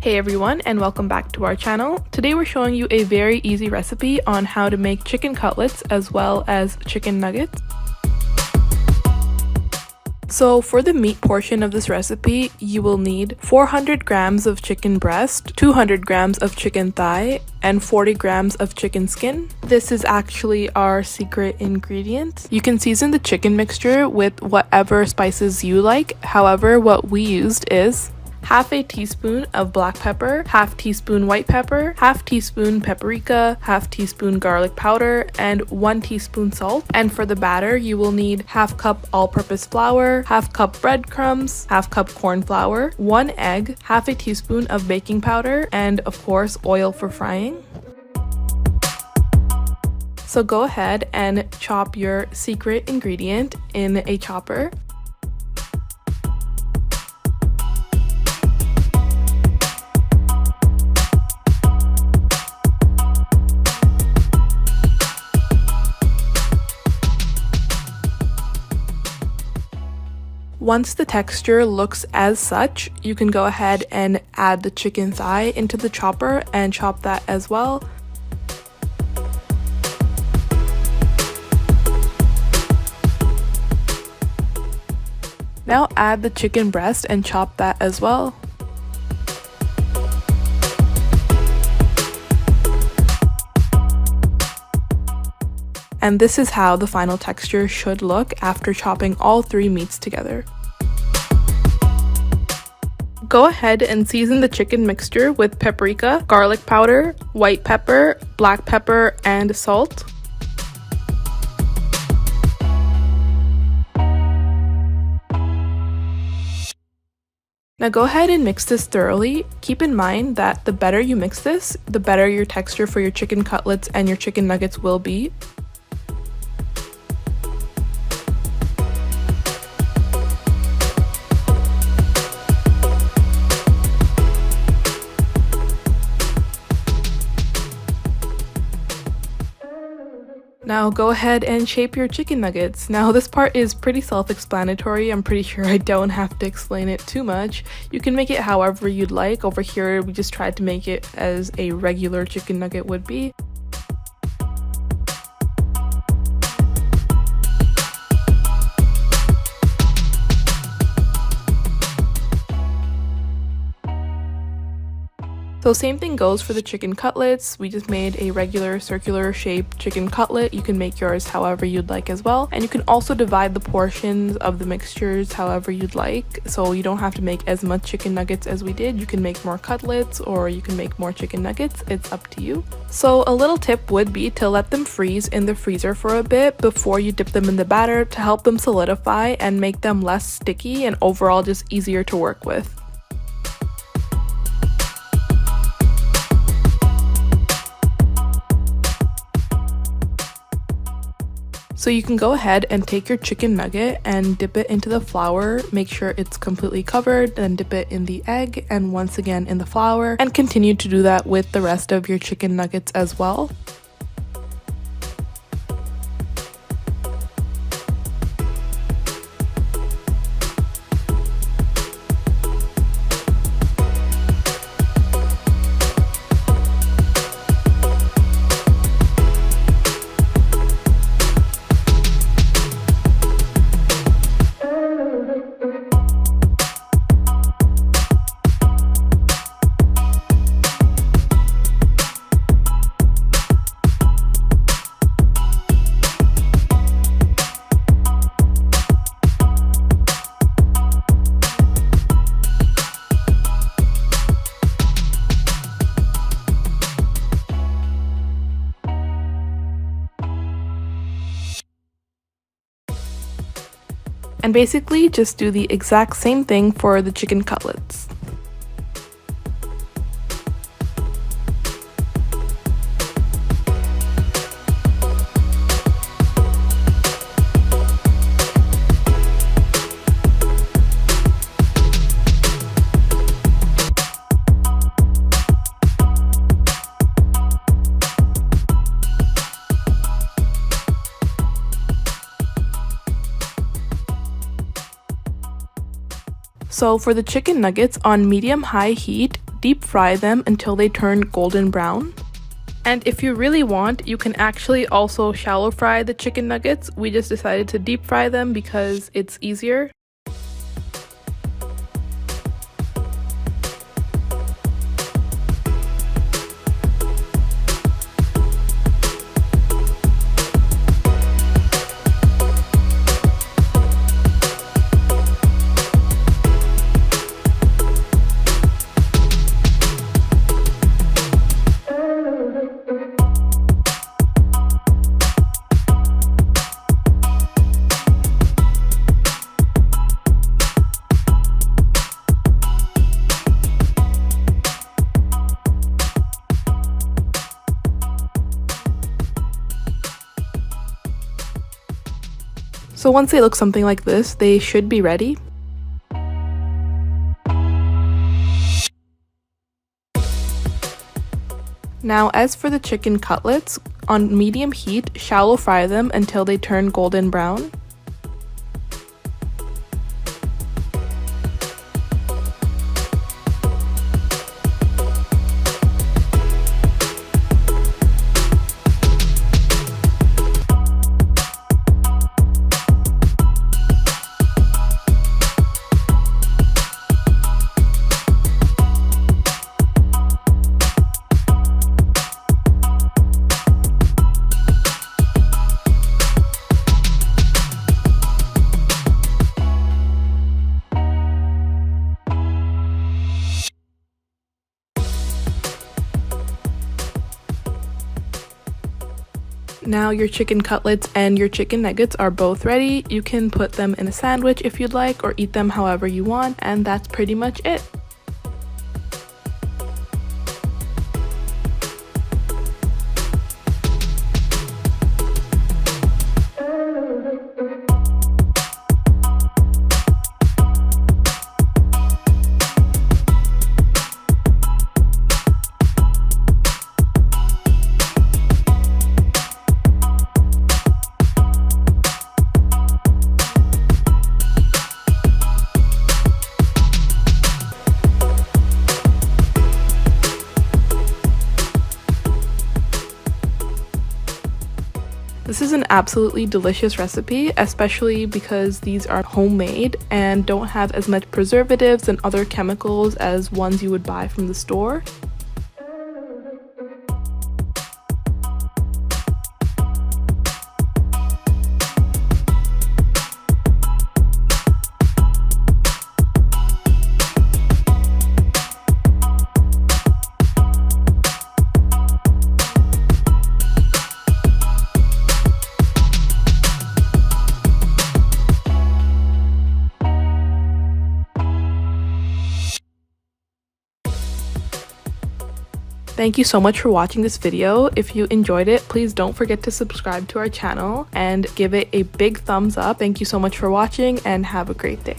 Hey everyone, and welcome back to our channel. Today we're showing you a very easy recipe on how to make chicken cutlets as well as chicken nuggets. So for the meat portion of this recipe, you will need 400 grams of chicken breast, 200 grams of chicken thigh, and 40 grams of chicken skin. This is actually our secret ingredient. You can season the chicken mixture with whatever spices you like. However, what we used is half a teaspoon of black pepper, half teaspoon white pepper, half teaspoon paprika, half teaspoon garlic powder, and 1 teaspoon salt. And for the batter, you will need half cup all-purpose flour, half cup breadcrumbs, half cup corn flour, 1 egg, half a teaspoon of baking powder, and of course oil for frying. So go ahead and chop your secret ingredient in a chopper. Once the texture looks as such, you can go ahead and add the chicken thigh into the chopper and chop that as well. Now add the chicken breast and chop that as well. And this is how the final texture should look after chopping all 3 meats together. Go ahead and season the chicken mixture with paprika, garlic powder, white pepper, black pepper, and salt. Now go ahead and mix this thoroughly. Keep in mind that the better you mix this, the better your texture for your chicken cutlets and your chicken nuggets will be. Now go ahead and shape your chicken nuggets. Now this part is pretty self-explanatory. I'm pretty sure I don't have to explain it too much. You can make it however you'd like. Over here we just tried to make it as a regular chicken nugget would be. So same thing goes for the chicken cutlets. We just made a regular circular shaped chicken cutlet. You can make yours however you'd like as well. And you can also divide the portions of the mixtures however you'd like. So you don't have to make as much chicken nuggets as we did. You can make more cutlets or you can make more chicken nuggets. It's up to you. So a little tip would be to let them freeze in the freezer for a bit before you dip them in the batter to help them solidify and make them less sticky and overall just easier to work with. So you can go ahead and take your chicken nugget and dip it into the flour, make sure it's completely covered, then dip it in the egg and once again in the flour, and continue to do that with the rest of your chicken nuggets as well. And basically just do the exact same thing for the chicken cutlets. So for the chicken nuggets, on medium-high heat, deep fry them until they turn golden brown. And if you really want, you can actually also shallow fry the chicken nuggets. We just decided to deep fry them because it's easier. So once they look something like this, they should be ready. Now, as for the chicken cutlets, on medium heat, shallow fry them until they turn golden brown. Now your chicken cutlets and your chicken nuggets are both ready. You can put them in a sandwich if you'd like, or eat them however you want, and that's pretty much it. This is an absolutely delicious recipe, especially because these are homemade and don't have as much preservatives and other chemicals as ones you would buy from the store. Thank you so much for watching this video. If you enjoyed it, please don't forget to subscribe to our channel and give it a big thumbs up. Thank you so much for watching and have a great day.